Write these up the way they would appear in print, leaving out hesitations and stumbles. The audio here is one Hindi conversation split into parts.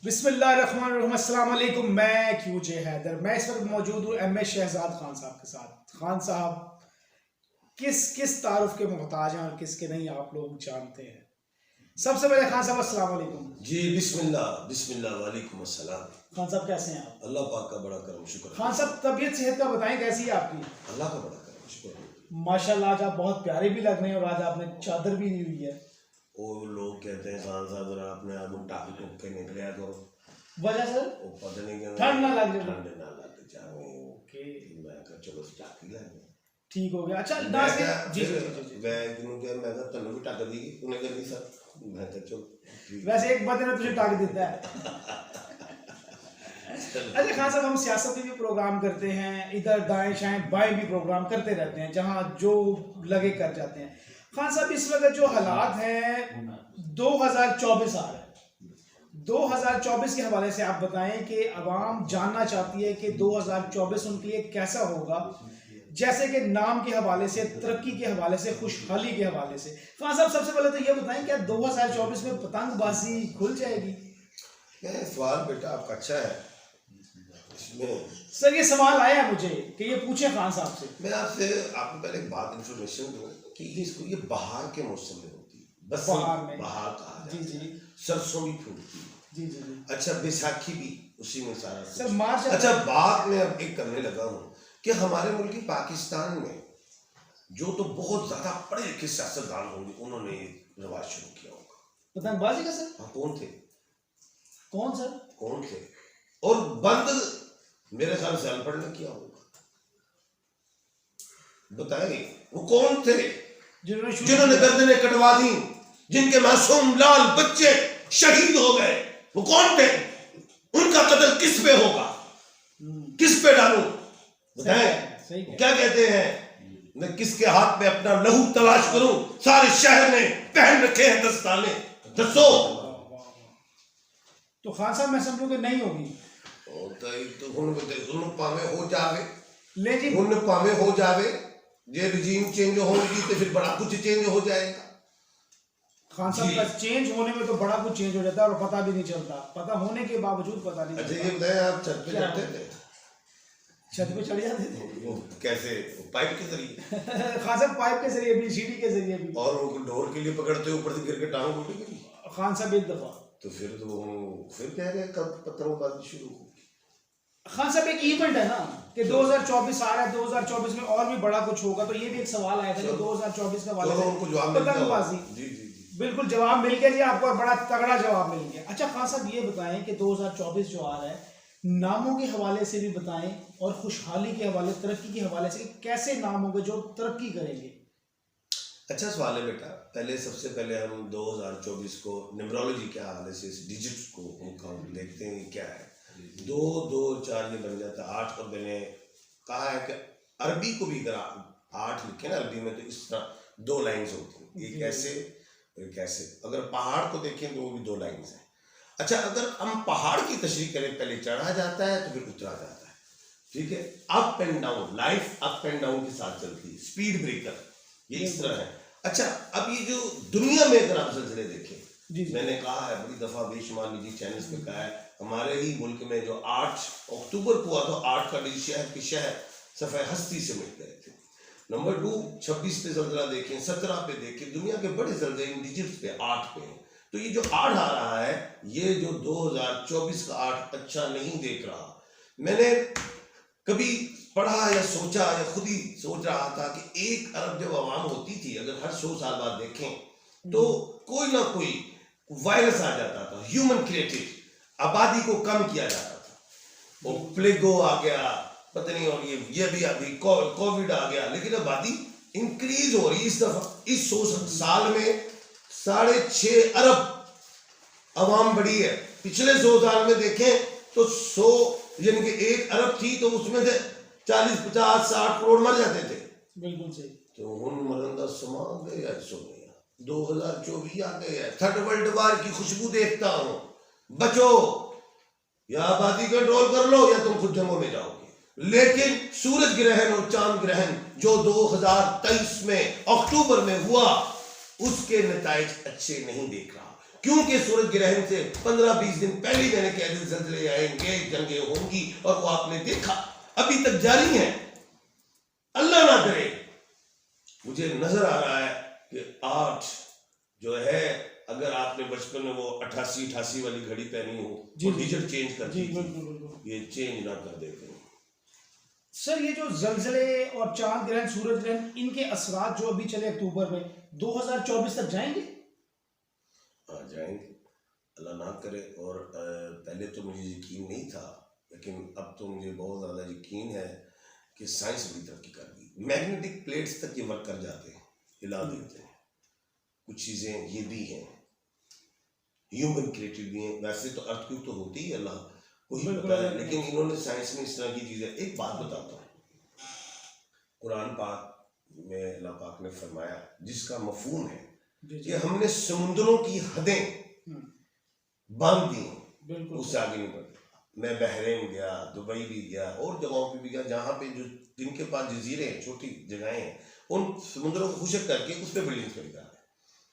बिस्मिल्लाहिर्रहमानिर्रहीम, अस्सलाम वालेकुम। मैं QJ हैदर। मैं इस वक्त मौजूद हूँ MS शहजाद खान साहब के साथ। खान साहब किस किस तारुफ के मोहताज हैं और किसके नहीं, आप लोग जानते हैं। सबसे पहले खान साहब अस्सलाम वालेकुम। जी बिस्मिल्लाह बिस्मिल्लाह वालेकुम अस्सलाम। खान साहब कैसे हैं आप? अल्लाह पाक का बड़ा करम शुक्र। खान साहब तबीयत सेहत का बताएं, कैसी है आपकी? अल्लाह का बड़ा करम शुक्र। माशाल्लाह आज आप बहुत प्यारे भी लग रहे हैं और आज आपने चादर भी ली हुई है। वो लोग कहते हैं खान साहब जरा अपने आप को टाक टूक के निकलिया करो। वजह सर? वो पता नहीं क्या ठंड ना लग जाए। ठंड ना लग जाए। ओके मैं कहा चलो टाक ही लेंगे। ठीक हो गया। अच्छा मैं दास क्या जी जी जी मैं क्यों क्या मैं कहा तन्नू भी टाक दी उन्हें करनी सर। मैं कहा चलो वैसे एक बंदे ने तुझे टाक देता है। अच्छा खान साहब, हम सियासत में भी प्रोग्राम करते हैं, इधर दाएं शाएं बाएं भी प्रोग्राम करते रहते हैं, जहां जो लगे कर जाते हैं। खान साहब इस वक्त जो हालात हैं 2024 आ रहा है, 2024 के हवाले से आप बताएं कि अवाम जानना चाहती है कि 2024 उनके लिए कैसा होगा, जैसे कि नाम के हवाले से, तरक्की के हवाले से, खुशहाली के हवाले से। खान साहब सबसे पहले तो ये बताएं क्या 2024 में पतंगबाजी खुल जाएगी? सवाल बेटा आपका अच्छा है। इसमें सर ये सवाल आया है मुझे कि ये पूछे खान साहब से। मैं आपसे आपको पहले एक बात इंफॉर्मेशन दूं कि इसको ये बहार के मौसम में होती है। बस बहार में बहार कहा जाता है। जी जी सरसों भी फूटती है। जी जी जी। अच्छा बैसाखी भी उसी में सारा कुछ। Sir March. अच्छा बात मैं अब एक करने लगा हूँ कि हमारे मुल्क की पाकिस्तान में जो तो बहुत ज्यादा पढ़े लिखे सियासतदान होंगे उन्होंने रिवाज शुरू किया होगा पतंगबाजी का। सर हाँ कौन थे? कौन सर? कौन थे? और बंद मेरे ख्याल से अनपढ़ ने किया होगा। बताएंगे वो कौन थे जिन्होंने गर्दनें कटवा दी, जिनके मासूम लाल बच्चे शहीद हो गए? वो कौन थे? उनका कत्ल किस पे होगा? किस पे डालूं? बताएं। क्या कहते हैं, मैं किसके हाथ में अपना लहू तलाश करूं? सारे शहर ने पहन रखे हैं दस्ताने। दसो। तो खान साहब मैं समझूं कि नहीं होगी। तो पावे हो जावे, लेकिन हुन पावे हो जावे, ये रिजीम चेंज होगी तो फिर बड़ा कुछ चेंज हो जाएगा। खान साहब का चेंज होने में तो बड़ा कुछ चेंज हो जाता है और पता भी नहीं चलता, पता होने के बावजूद पता नहीं अच्छा चलता। ये बताएं आप छत पे चढ़ते थे? छत पे चढ़ जाते थे। वो कैसे? पाइप के जरिए? खान साहब पाइप के जरिए भी, सीढ़ी के जरिए भी। और वो डोर के लिए पकड़ते ऊपर से गिर के टांग टूट गई। खान साहब एक दफा तो फिर कह रहे कब पत्थरोंबाजी शुरू होगी। खान साहब एक इवेंट है ना कि 2024 आ रहा है, 2024 में और भी बड़ा कुछ होगा, तो ये भी एक सवाल आया था कि 2024 का वाला उनको जवाब मिल पतंगबाजी। जी जी जी बिल्कुल जवाब मिल गया जी आपको, और बड़ा तगड़ा जवाब मिल गया। अच्छा खान साहब ये बताएं कि 2024 जो आ रहा है, नामों के हवाले से भी बताएं और खुशहाली के हवाले, तरक्की के हवाले से, कैसे नाम होंगे जो तरक्की करेंगे। अच्छा सवाल है बेटा। पहले सबसे पहले हम 2024 को न्यूमरोलॉजी के हवाले से इस डिजिट्स को हम काउंट देखते हैं क्या है। 2 2 4 ये बन जाता है 8। और मैंने कहा है कि अरबी को भी अगर आप 8 लिखे ना अरबी में तो इस तरह 2 लाइन्स होती हैं, एक ऐसे एक ऐसे। अगर पहाड़ को देखें तो वो भी 2 लाइन्स हैं। अच्छा अगर हम पहाड़ की तशरीह करें, पहले चढ़ा जाता है तो फिर उतरा जाता है, ठीक है। Up and down, life up and down के साथ चलती है, स्पीड ब्रेकर ये इस तरह है। अच्छा अब ये जो दुनिया में अगर आप सिलसिले देखें, मैंने कहा है बड़ी दफा बेशुमार निजी चैनल्स पे कहा है, हमारे ही मुल्क में जो 8 अक्टूबर को हुआ था, 8 का दिन शहर के शहर सफ़े हस्ती से मिट गए थे। नंबर 2 26 पे जल्जला देखें, 17 पे देखें, दुनिया के बड़े जल्जले इन डिजिट्स पे 8 पे हैं। तो ये जो 8 आ रहा है, ये जो 2024 का 8 अच्छा नहीं देख रहा। मैंने कभी पढ़ा या सोचा या खुद ही सोच रहा था कि 1 अरब जब आवाम होती थी, अगर हर 100 साल बाद देखें तो कोई ना कोई वायरस आ जाता था, ह्यूमन क्रिएटेड, आबादी को कम किया जाता था। वो प्लेगो आ गया, पता नहीं, और ये भी अभी कोविड आ गया, लेकिन आबादी इंक्रीज हो रही। इस दफा इस 100 साल में 6.5 अरब आवाम बढ़ी है। पिछले 100 साल में देखें तो 100 यानी कि 1 अरब थी तो उसमें से 40 50 60 करोड़ मर जाते थे। बिल्कुल सही। तो हुन मरंदा समा गया 2024 आ गया, 3rd वर्ल्ड वार की खुशबू देखता हूं। बचो, या आबादी कंट्रोल कर लो या तुम खुद जंगों में जाओगे। लेकिन सूरज ग्रहण और चांद ग्रहण जो 2023 में अक्टूबर में हुआ, उसके नताइज अच्छे नहीं देख रहा। क्योंकि सूरज ग्रहण से 15-20 दिन पहले मैंने कह दिया ज़लज़ले आएंगे, जंगें होंगी, और वो आपने देखा अभी तक जारी है। अल्लाह ना करे, मुझे नजर आ रहा है कि 8 जो है, अगर आपने बचपन में वो 88 वाली घड़ी पहनी हो, वो डिजिट चेंज कर दी, ये चेंज ना कर देते। सर ये जो जलजले और चांद ग्रहण, सूरज ग्रहण, इनके असरात जो अभी चले अक्टूबर में 2024 तक जाएंगे? हाँ जाएंगे, अल्लाह ना करे। और पहले तो मुझे यकीन नहीं था, लेकिन अब तो मुझे बहुत ज़्यादा यकीन है कि साइंस बड़ी तरक्की कर गई। मैग्नेटिक प्लेट्स तक ये वर्क कर जाते हैं, हिला देते हैं। कुछ चीज़ें ये भी हैं, ह्यूमन क्रिएटेड भी हैं। वैसे तो अर्थक्वेक तो होती ही अल्लाह को ही पता है, लेकिन इन्होंने साइंस में इस तरह की चीज़ें। एक बात बताता हूँ, कुरान पाक में अल्लाह पाक ने फरमाया, जिसका मफहूम है कि हमने समुद्रों की हदें बांध दी, उससे आगे नहीं बढ़ते। मैं बहरीन गया, दुबई भी गया, और जगहों पे भी गया जहाँ पे जो जिनके पास जजीरे हैं, छोटी जगहें हैं, उन समुद्रों को खुशक करके उस पर बिल्डिंग खरीदा है।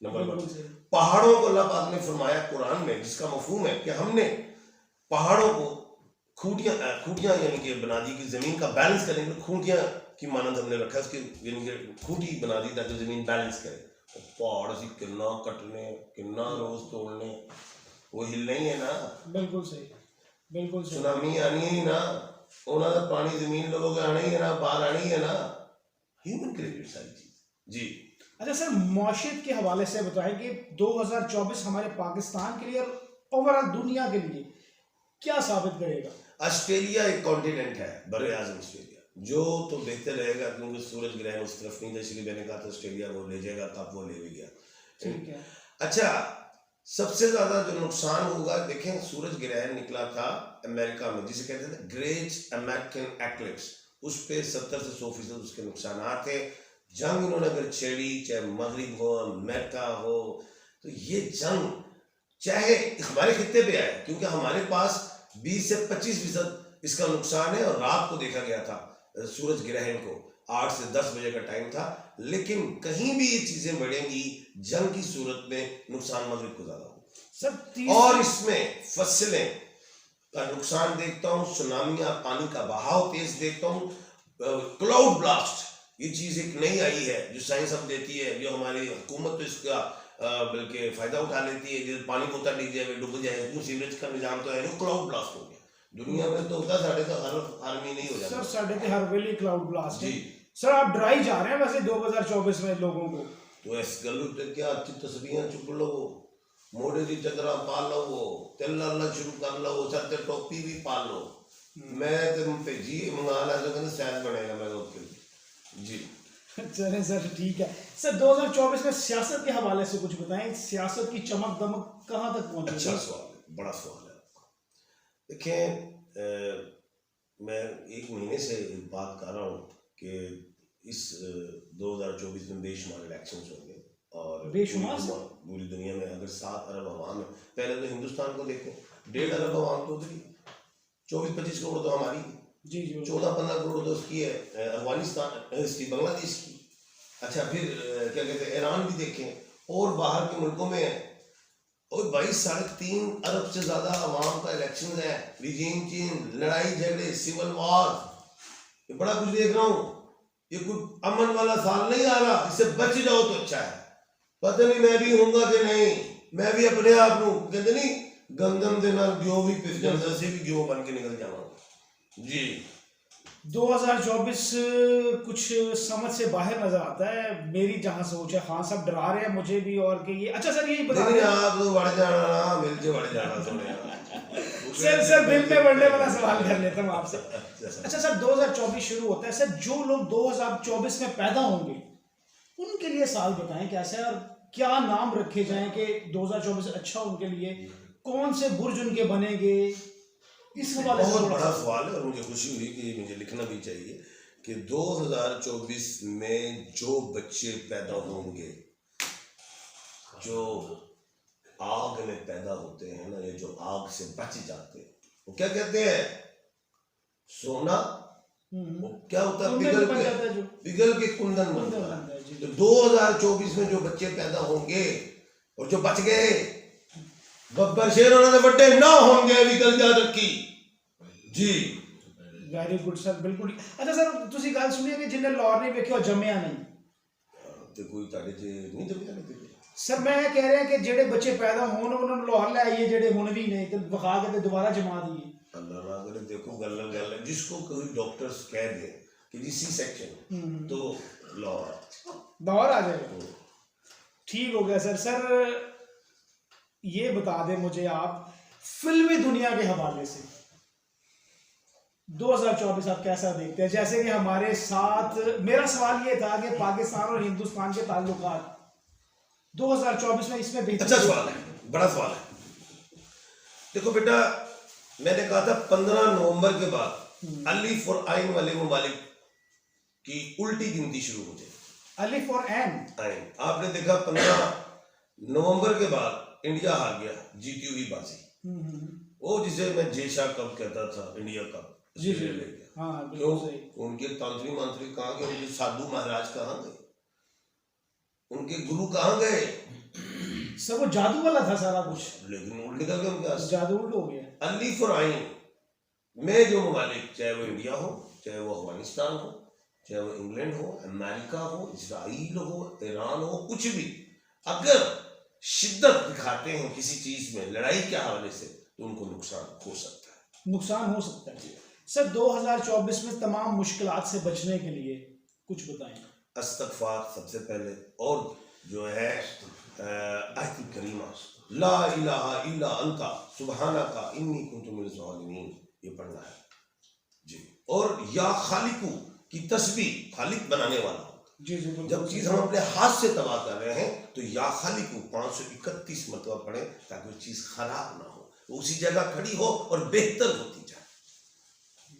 नंबर 1, पहाड़ों को अल्लाह पाक ने फरमाया कुरान में, जिसका मफहूम है कि हमने पहाड़ों को खूंटियाँ यानी कि बना दी कि ज़मीन का बैलेंस करने के लिए खूंटियाँ की मानंद हमने रखा, उसकी यानी कि खूंटी बना दी ताकि ज़मीन बैलेंस करे। और पहाड़ से कितना कटने, कितना रोज तोड़ने, वो हिलना ही है ना। बिल्कुल सही, बिल्कुल सही। सुनामी आनी ही ना, उन्होंने पानी जमीन लोगों के आना ही है ना, बाहर आनी है ना, ह्यूमन क्रिएटेड सारी चीज। जी अच्छा सर, मौशियत के हवाले से बताएं कि 2024 हमारे पाकिस्तान के लिए और ओवरऑल दुनिया के लिए क्या साबित करेगा? ऑस्ट्रेलिया एक कॉन्टिनेंट है, बड़े आजम ऑस्ट्रेलिया, जो तो बेहतर रहेगा, क्योंकि सूरज ग्रहण उस तरफ नहीं था, इसलिए मैंने कहा था ऑस्ट्रेलिया वो ले जाएगा, तब वो ले भी गया। ठीक है। अच्छा, सबसे ज्यादा जो नुकसान होगा, देखें सूरज ग्रहण निकला था अमेरिका में, जिसे कहते थे ग्रेट अमेरिकन एक्लिप्स, उस पे 70 से 100% उसके नुकसान थे। जंग इन्होंने अगर छेड़ी, चाहे मगरिब हो, अमेरिका हो, तो ये जंग चाहे हमारे खित्ते पे आए, क्योंकि हमारे पास 20 से 25% इसका नुकसान है। और रात को देखा गया था सूरज ग्रहण को, 8 से 10 बजे का टाइम था, लेकिन कहीं भी ये चीजें बढ़ेंगी, जंग की सूरत में नुकसान मगरिब को ज्यादा हो। और इसमें फसलें का नुकसान देखता हूँ, सुनामियां, पानी का बहाव तेज देखता हूँ, क्लाउड ब्लास्ट, ये चीज एक नई आई है जो साइंस अब देती है, जो हमारी हुकूमत तो इसका बल्कि फायदा उठा लेती है। जैसे पानी पोता डिग जाए, डूब जाए, क्यों सीवरेज का निजाम तो है, क्लाउड ब्लास्ट हो गया। दुनिया में तो होता साढ़े तो हर महीने ही हो जाता सर, साढ़े हर वेले क्लाउड ब्लास्ट जी। सर आप डराई जा रहे हैं वैसे 2024 में लोगों को। तो इस गलू ते क्या अच्छी तस्वीरें चुप लो, मोड़े की चदरा पा लो, तेल लाना शुरू कर लो, सर ते टोपी भी पा लो। मैं तुम पे जी मंगा ला तो कहते शायद बनेगा मैं ओके जी। चलें सर, ठीक है। सर 2024 में सियासत के हवाले से कुछ बताएं, सियासत की चमक दमक कहाँ तक पहुंची? अच्छा सवाल है, बड़ा सवाल है आपका। देखें, मैं 1 महीने से बात कर रहा हूँ कि इस 2024 में बेशुमार इलेक्शंस होंगे, और पूरी दुनिया में अगर 7 अरब आवाम है, पहले तो हिंदुस्तान को देखें, 1.5 अरब आवाम तो उधर ही, 24-25 करोड़ तो हमारी, 14-15 करोड़ तो उसकी है अफगानिस्तान, इसकी बांग्लादेश की। अच्छा, फिर क्या कहते हैं, ईरान भी देखें, और बाहर के मुल्कों में है। और 22-3.5 अरब से ज्यादा अवाम का इलेक्शन है, रिजीम चेंज, लड़ाई झगड़े, सिविल वॉर, ये बड़ा कुछ देख रहा हूँ। ये कोई अमन वाला साल नहीं आ रहा, इससे बच जाओ तो अच्छा है। पता नहीं मैं भी होऊंगा कि नहीं, मैं भी अपने आप को कहते नहीं गंदम देना जो भी पिस से भी गेहूं बन के निकल जाऊंगा जी। 2024 कुछ समझ से बाहर नजर आता है, मेरी जहां सोच है। खान साहब डरा रहे हैं मुझे भी, और कि ये अच्छा सर यही बता रहे हैं आप तो बढ़ जाना ना, मिल के बढ़ जाना सर दिल में बढ़ने वाला सवाल कर लेता हूँ आपसे। अच्छा सर, 2024 शुरू होता है सर, जो लोग 2024 में पैदा होंगे उनके लिए साल बताएं कैसा है, और क्या नाम रखे जाएं कि 2024 अच्छा उनके लिए, कौन से बुर्ज उनके बनेंगे, इस हवाले से। बहुत बड़ा सवाल है, और मुझे खुशी हुई कि मुझे लिखना भी चाहिए कि 2024 में जो बच्चे पैदा होंगे, जो आग में पैदा होते हैं ना, ये जो आग से बच जाते हैं, वो क्या कहते हैं, सोना, वो क्या होता है, पिघल के कुंदन बनता है। तो 2024 में जो बच्चे पैदा होंगे और जो बच गए, गब्बर शेर होने दे बड़े ना होंगे अभी कल याद रखी जी। वेरी गुड सर, बिल्कुल। अच्छा सर, ਤੁਸੀਂ ਗੱਲ ਸੁਣੀ ਹੈ ਕਿ ਜਿਹਨੇ ਲਾਹੌਰ ਨਹੀਂ ਵੇਖਿਆ ਉਹ ਜੰਮਿਆ ਨਹੀਂ। ਤੇ ਕੋਈ ਤੁਹਾਡੇ ਚ ਨਹੀਂ ਜੰਮਿਆ ਨਹੀਂ ਤੇ ਸਰ ਮੈਂ ਕਹਿ ਰਿਹਾ ਕਿ ਜਿਹੜੇ ਬੱਚੇ ਪੈਦਾ ਹੋਣ ਉਹਨਾਂ ਨੂੰ ਲਾਹੌਰ ਲੈ ਆਈਏ, ਜਿਹੜੇ ਹੁਣ ਵੀ ਨੇ ਤੇ ਵਿਖਾ ਕੇ ਤੇ ਦੁਬਾਰਾ ਜਮਾ ਦਈਏ। अल्लाह ना करे। देखो गल है जिसको कोई डॉक्टर्स कह दे कि जी सी सेक्शन तो लाहौर आ जाएगा। ठीक हो गया सर। सर ये बता दें मुझे आप फिल्मी दुनिया के हवाले से 2024 आप कैसा देखते हैं? जैसे कि हमारे साथ मेरा सवाल ये था कि पाकिस्तान और हिंदुस्तान के ताल्लुकात 2024 में इसमें बेहतर। अच्छा सवाल है, बड़ा सवाल है। देखो बेटा, मैंने कहा था 15 नवंबर के बाद अलिफ और आइन वाले ममालिक की उल्टी गिनती शुरू हो जाए। अलिफ और आइन। आपने देखा 15 नवंबर के बाद इंडिया हार गया, जीती हुई बाजी। वो जिसे मैं जेशा कप कहता था, इंडिया कप जी ले गया। हाँ, क्यों? उनके तांत्रिक मंत्री कहाँ गए? उनके साधु महाराज कहाँ गए? उनके गुरु कहाँ गए? सब वो जादू वाला था सारा कुछ, लेकिन उल्ट निकल गया उनके हाथ से। जादू उल्ट हो गया। अलिफ और आइन में जो ममालिक, चाहे वो इंडिया हो, चाहे वो अफगानिस्तान हो, चाहे वो इंग्लैंड हो, अमेरिका हो, इसराइल हो, ईरान हो, कुछ भी अगर शिद्दत दिखाते हैं किसी चीज में लड़ाई के हवाले से तो उनको नुकसान हो सकता है। नुकसान हो सकता है। सर 2024 में तमाम मुश्किलात से बचने के लिए कुछ बताएं। अस्तगफार सबसे पहले, और जो है आयतुल करीमा ला इलाहा इल्ला अंता सुबहानका इन्नी कुन्तु मिनज़ ज़ालिमीन, ये पढ़ना है जी। और या खालिकू की तस्बीह, खालिक बनाने वाला जी जी। जब चीज हम अपने हाथ से तबाह कर रहे हैं तो या खालिकू 531 मरतबा पढ़े ताकि वो चीज खराब ना हो, वो उसी जगह खड़ी हो और बेहतर होती जाए।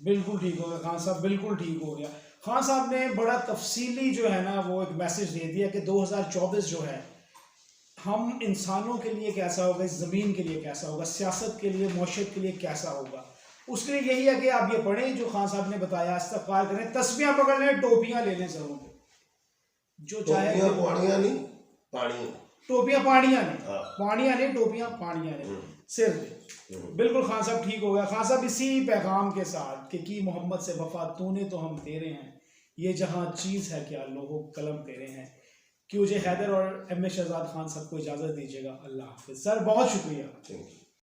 बिल्कुल ठीक हो गया खान साहब, बिल्कुल ठीक हो गया। खान साहब ने बड़ा तफसीली जो है ना वो एक मैसेज दे दिया कि 2024 जो है हम इंसानों के लिए कैसा होगा, इस ज़मीन के लिए कैसा होगा, सियासत के लिए, मुआशरत के लिए कैसा होगा। उसके लिए यही है कि आप ये पढ़ें जो खान साहब ने बताया, इस्तग़फ़ार करें, तस्बीहां पकड़ लें, टोपियां ले लें सरों पे, जो चाहे। टोपियां नहीं, पानी। टोपियां पानियां नहीं, हाँ। पानियां नहीं, टोपियां पानियां नहीं, सिर पे। बिल्कुल खान साहब ठीक हो गया। खान साहब इसी पैगाम के साथ कि की मोहम्मद से वफा तूने तो हम तेरे हैं, ये जहां चीज़ है क्या लोगों कलम तेरे हैं, कि मुझे हैदर और एम ए शहजाद खान साहब को इजाज़त दीजिएगा। अल्लाह हाफ़िज़ सर, बहुत शुक्रिया। Thank you.